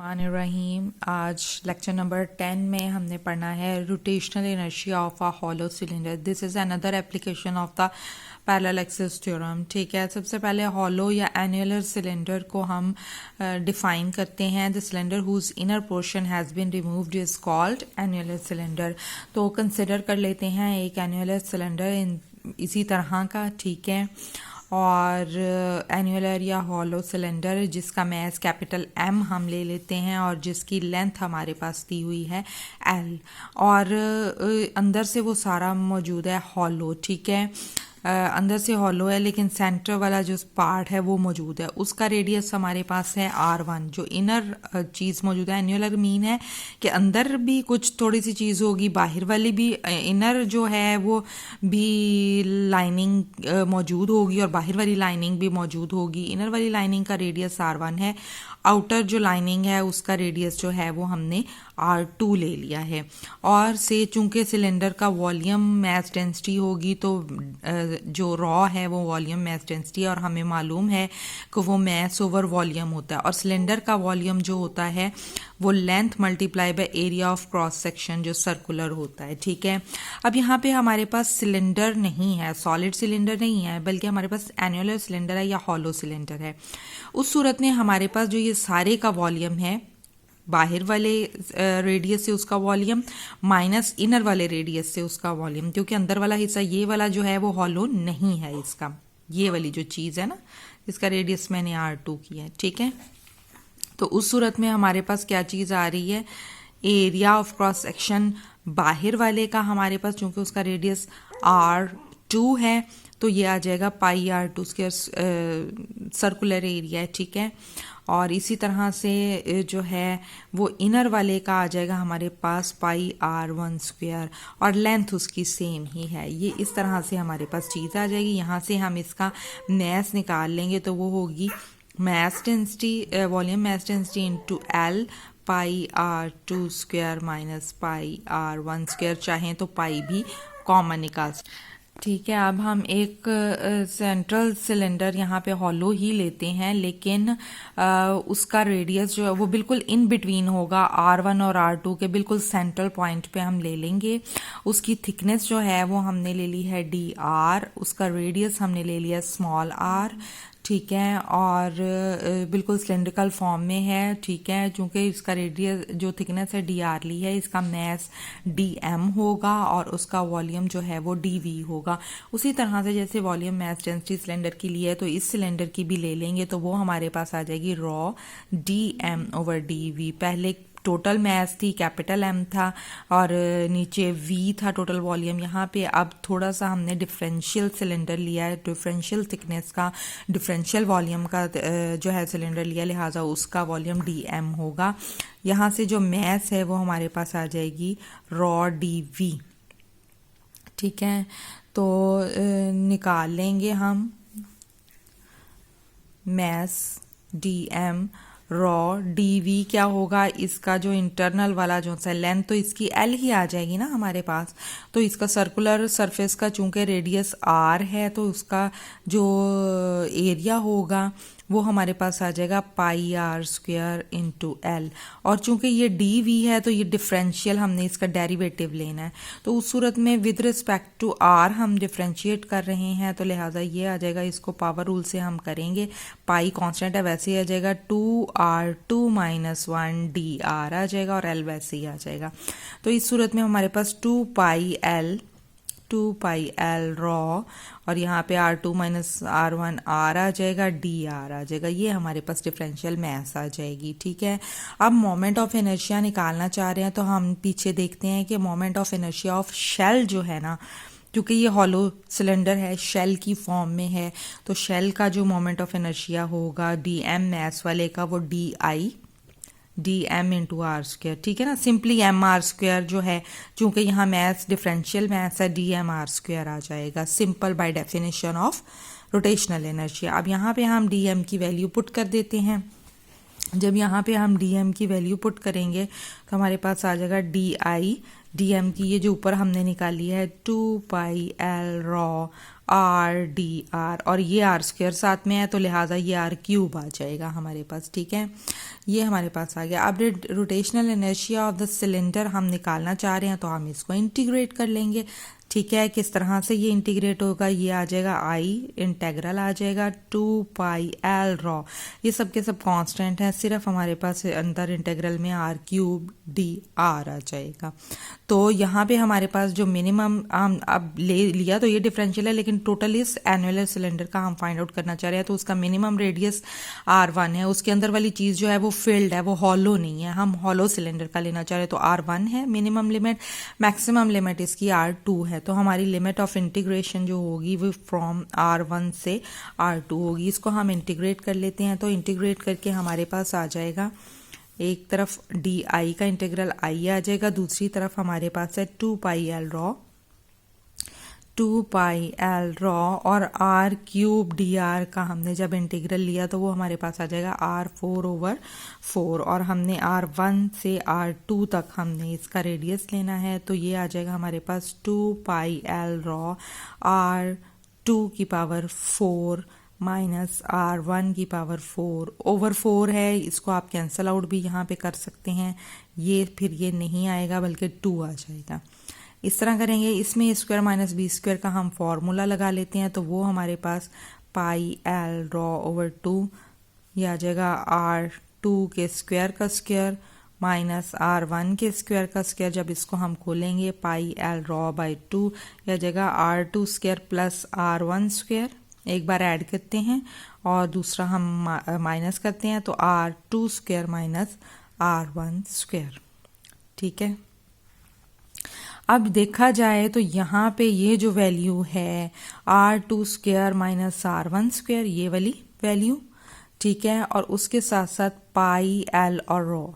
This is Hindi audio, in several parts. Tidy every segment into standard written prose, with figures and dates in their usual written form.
रहीम। आज लेक्चर नंबर 10 में हमने पढ़ना है rotational inertia of a hollow cylinder. This is another application of the parallel axis theorem. ठीक है, सबसे पहले हॉलो या एनुलर सिलेंडर को हम डिफाइन करते हैं। The cylinder whose inner portion has been removed is called annular cylinder. तो कंसिडर कर लेते हैं एक एनुलर सिलेंडर इसी तरह का। ठीक है, और एनुलर या हॉलो सिलेंडर जिसका मैस कैपिटल एम हम ले लेते हैं और जिसकी लेंथ हमारे पास दी हुई है एल, और अंदर से वो सारा मौजूद है हॉलो। ठीक है, अंदर से हॉलो है लेकिन सेंटर वाला जो पार्ट है वो मौजूद है। उसका रेडियस हमारे पास है R1। जो इनर चीज़ मौजूद है, एन्युलर मीन है कि अंदर भी कुछ थोड़ी सी चीज़ होगी, बाहर वाली भी इनर जो है वो भी लाइनिंग मौजूद होगी और बाहर वाली लाइनिंग भी मौजूद होगी। इनर वाली लाइनिंग का रेडियस R1 है, आउटर जो लाइनिंग है उसका रेडियस जो है वो हमने R2 ले लिया है। और से चूंकि सिलेंडर का वॉल्यूम मैस डेंसिटी होगी तो जो रॉ है वो वॉल्यूम मैस डेंसिटी, और हमें मालूम है कि वो मैस ओवर वॉल्यूम होता है। और सिलेंडर का वॉल्यूम जो होता है वो length multiply by area of cross section जो सर्कुलर होता है। ठीक है, अब यहाँ पे हमारे पास सिलेंडर नहीं है, सॉलिड सिलेंडर नहीं है, बल्कि हमारे पास एनुलर सिलेंडर है या हॉलो सिलेंडर है। उस सूरत में हमारे पास जो ये सारे का वॉल्यूम है, बाहर वाले रेडियस से उसका वॉल्यूम माइनस इनर वाले रेडियस से उसका वॉल्यूम, क्योंकि अंदर वाला हिस्सा ये वाला जो है वो हॉलो नहीं है इसका, ये वाली जो चीज़ है ना इसका रेडियस मैंने R2 किया है। ठीक है, तो उस सूरत में हमारे पास क्या चीज़ आ रही है, एरिया ऑफ क्रॉस सेक्शन बाहर वाले का हमारे पास चूंकि उसका रेडियस R2 है तो ये आ जाएगा पाई R2 स्क्वायर, सर्कुलर एरिया है। ठीक है, और इसी तरह से जो है वो इनर वाले का आ जाएगा हमारे पास पाई R1 स्क्वायर, और लेंथ उसकी सेम ही है। ये इस तरह से हमारे पास चीज़ आ जाएगी। यहाँ से हम इसका मैस निकाल लेंगे तो वो होगी mass density, volume mass density into L pi R2 square minus pi R1 square. चाहें तो पाई भी कॉमन निकाल। ठीक है, अब हम एक सेंट्रल सिलेंडर यहाँ पे हॉलो ही लेते हैं, लेकिन उसका रेडियस जो है वो बिल्कुल इन बिटवीन होगा R1 और R2 के, बिल्कुल सेंट्रल पॉइंट पे हम ले लेंगे। उसकी थिकनेस जो है वो हमने ले ली है DR, उसका रेडियस हमने ले लिया स्मॉल r। ठीक है, और बिल्कुल सिलेंड्रिकल फॉर्म में है। ठीक है, चूंकि इसका रेडियस जो थिकनेस है DR ली है, इसका मैस DM होगा और उसका वॉल्यूम जो है वो DV होगा। उसी तरह से जैसे वॉल्यूम मैस डेंसिटी सिलेंडर की ली है तो इस सिलेंडर की भी ले लेंगे तो वो हमारे पास आ जाएगी रॉ DM ओवर DV। पहले टोटल मैस थी, कैपिटल M था और नीचे V था टोटल वॉल्यूम यहाँ पे। अब थोड़ा सा हमने डिफरेंशियल सिलेंडर लिया है, डिफरेंशियल थिकनेस का, डिफरेंशियल वॉल्यूम का जो है सिलेंडर लिया, लिहाजा उसका वॉल्यूम DM होगा। यहाँ से जो मैस है वो हमारे पास आ जाएगी रॉ DV। ठीक है, तो निकाल लेंगे हम मैस DM रॉ DV क्या होगा, इसका जो इंटरनल वाला जो सा लेंथ तो इसकी L ही आ जाएगी ना हमारे पास। तो इसका सर्कुलर सरफेस का चूंकि रेडियस R है तो उसका जो एरिया होगा वो हमारे पास आ जाएगा पाई R स्क्वायर इंटू L। और चूंकि ये DV है तो ये डिफरेंशियल, हमने इसका डेरिवेटिव लेना है, तो उस सूरत में विद रिस्पेक्ट टू R हम डिफरेंशिएट कर रहे हैं तो लिहाजा ये आ जाएगा, इसको पावर रूल से हम करेंगे, पाई कांस्टेंट है वैसे ही आ जाएगा 2R2 माइनस 1 DR आ जाएगा और L वैसे ही आ जाएगा। तो इस सूरत में हमारे पास 2 पाई L रॉ और यहाँ पे R2 माइनस R1 R आ जाएगा, DR आ जाएगा। ये हमारे पास डिफरेंशियल मैस आ जाएगी। ठीक है, अब मोमेंट ऑफ इनर्शिया निकालना चाह रहे हैं तो हम पीछे देखते हैं कि moment of inertia of shell जो है ना, क्योंकि ये हॉलो सिलेंडर है, शेल की फॉर्म में है, तो शेल का जो मोमेंट ऑफ इनर्शिया होगा DM मैस वाले का वो DM इंटू R स्क्वायर। ठीक है ना, सिंपली MR स्क्वायर जो है, चूंकि यहाँ मैथ्स डिफरेंशियल मैथ्स है, DMR स्क्वायर आ जाएगा, simple by definition of rotational inertia. अब यहाँ पे हम DM की वैल्यू पुट कर देते हैं। जब यहाँ पे हम DM की वैल्यू पुट करेंगे तो हमारे पास आ जाएगा DM की, ये जो ऊपर हमने निकाली है 2 पाई L raw R D R, और ये आर स्क्वायर साथ में है तो लिहाजा ये आर क्यूब आ जाएगा हमारे पास। ठीक है, ये हमारे पास आ गया। अब rotational inertia of the cylinder हम निकालना चाह रहे हैं तो हम इसको इंटीग्रेट कर लेंगे। ठीक है, किस तरह से ये इंटीग्रेट होगा, ये आ जाएगा आई इंटेग्रल आ जाएगा 2 पाई एल रॉ, ये सब के सब कांस्टेंट हैं, सिर्फ हमारे पास अंदर इंटेग्रल में आर क्यूब डी आर आ जाएगा। तो यहाँ पे हमारे पास जो मिनिमम हम अब ले लिया तो ये डिफरेंशियल है, लेकिन टोटल इस एनुलर सिलेंडर का हम फाइंड आउट करना चाह रहे हैं तो उसका मिनिमम रेडियस R1 है, उसके अंदर वाली चीज़ जो है वो फिल्ड है, वो हॉलो नहीं है, हम हॉलो सिलेंडर का लेना चाह रहे हैं तो R1 है मिनिमम लिमिट, मैक्सिमम लिमिट इसकी R2 है। तो हमारी लिमिट ऑफ इंटीग्रेशन जो होगी वो फ्रॉम R1 से R2 होगी। इसको हम इंटीग्रेट कर लेते हैं, तो इंटीग्रेट करके हमारे पास आ जाएगा, एक तरफ डी आई का इंटीग्रल आई आ जाएगा, दूसरी तरफ हमारे पास है 2 pi L raw, 2 pi L raw, और आर क्यूब डी आर का हमने जब इंटीग्रल लिया तो वो हमारे पास आ जाएगा R4/4, और हमने R1 से R2 तक हमने इसका रेडियस लेना है तो ये आ जाएगा हमारे पास 2 पाई एल रॉ R2 की पावर 4 माइनस R1 की पावर 4/4 है, इसको आप कैंसल आउट भी यहाँ पे कर सकते हैं, ये फिर ये नहीं आएगा बल्कि 2 आ जाएगा। इस तरह करेंगे, इसमें स्क्वायर माइनस बी स्क्वायर का हम फॉर्मूला लगा लेते हैं तो वो हमारे पास पाई एल रॉ ओवर 2, ये आ जाएगा R2 के स्क्वायर का स्क्वायर माइनस R1 के स्क्वायर का स्क्वायर, जब इसको हम खोलेंगे पाई एल रॉ बाई 2, यह आ जाएगा R2 square plus R1 square, एक बार ऐड करते हैं और दूसरा हम माइनस करते हैं तो R2 square minus R1 square. ठीक है, अब देखा जाए तो यहाँ पे ये जो वैल्यू है R2 square minus R1 square, ये वाली वैल्यू, ठीक है, और उसके साथ साथ पाई एल और रॉ,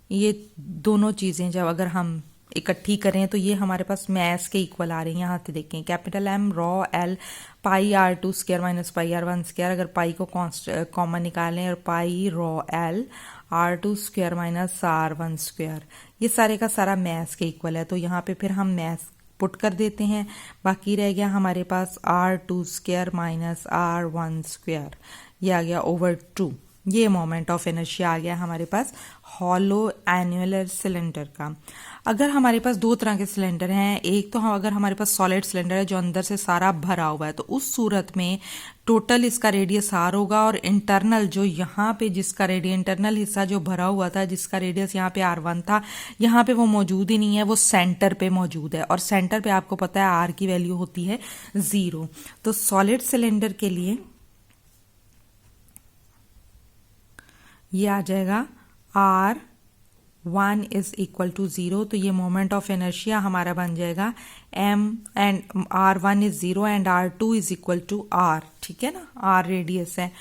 ये दोनों चीज़ें जब अगर हम इकट्ठी करें तो ये हमारे पास मैस के इक्वल आ रही हैं। यहाँ से देखें, capital M rho L pi R2 square minus pi R1 square, अगर पाई को कॉमन निकालें और pi rho L R2 square minus R1 square, ये सारे का सारा मैस के इक्वल है। तो यहाँ पे फिर हम मैस पुट कर देते हैं, बाकी रह गया हमारे पास R2 square minus R1 square, ये आ गया ओवर 2, ये मोमेंट ऑफ इनर्शिया आ गया हमारे पास हॉलो एन्युलर सिलेंडर का। अगर हमारे पास दो तरह के सिलेंडर हैं, एक तो अगर हमारे पास सॉलिड सिलेंडर है जो अंदर से सारा भरा हुआ है, तो उस सूरत में टोटल इसका रेडियस R होगा, और इंटरनल जो यहाँ पे जिसका इंटरनल हिस्सा जो भरा हुआ था जिसका रेडियस यहाँ पे R1 था, यहाँ पे वो मौजूद ही नहीं है, वो सेंटर पे मौजूद है, और सेंटर पे आपको पता है R की वैल्यू होती है 0। तो सॉलिड सिलेंडर के लिए ये आ जाएगा R1 इज इक्वल टू 0, तो ये मोमेंट ऑफ इनर्शिया हमारा बन जाएगा m and R1 is 0 and R2 is equal to R, ठीक है ना, R रेडियस है,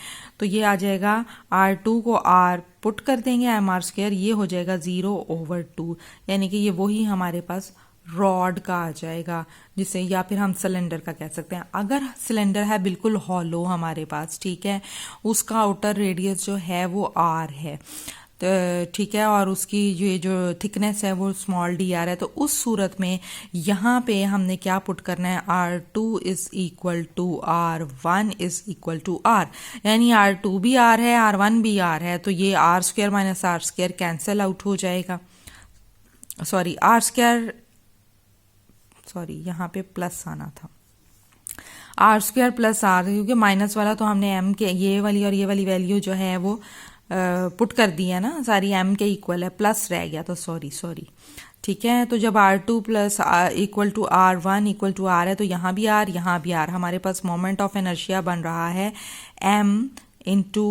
तो ये आ जाएगा R2 को R पुट कर देंगे mr स्क्वायर, ये हो जाएगा 0/2, यानी कि ये वही हमारे पास रॉड का आ जाएगा, जिसे या फिर हम सिलेंडर का कह सकते हैं। अगर सिलेंडर है बिल्कुल हॉलो हमारे पास, ठीक है, उसका आउटर रेडियस जो है वो R है, तो ठीक है, और उसकी ये जो थिकनेस है वो स्मॉल d r है, तो उस सूरत में यहाँ पे हमने क्या पुट करना है, R2 is equal to R1 is equal to R, यानी R2 भी R है R1 भी R है, तो ये R square minus R square cancel out हो जाएगा, सॉरी R स्क्वायर, सॉरी यहाँ पे प्लस आना था, R स्क्वायर प्लस R, क्योंकि माइनस वाला तो हमने M के ये वाली और ये वाली वैल्यू जो है वो पुट कर दी है ना, सारी M के इक्वल है, प्लस रह गया तो सॉरी, ठीक है। तो जब R2 plus equal to R1 equal to R है, तो यहाँ भी R यहाँ भी R, हमारे पास मोमेंट ऑफ इनर्शिया बन रहा है M into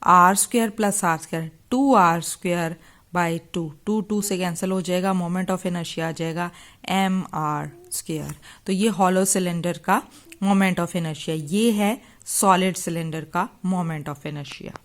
R square plus R square, 2R square by 2 से कैंसिल हो जाएगा, मोमेंट ऑफ इनर्शिया आ जाएगा mr स्क्वायर। तो ये हॉलो सिलेंडर का मोमेंट ऑफ इनर्शिया, ये है सॉलिड सिलेंडर का मोमेंट ऑफ इनर्शिया।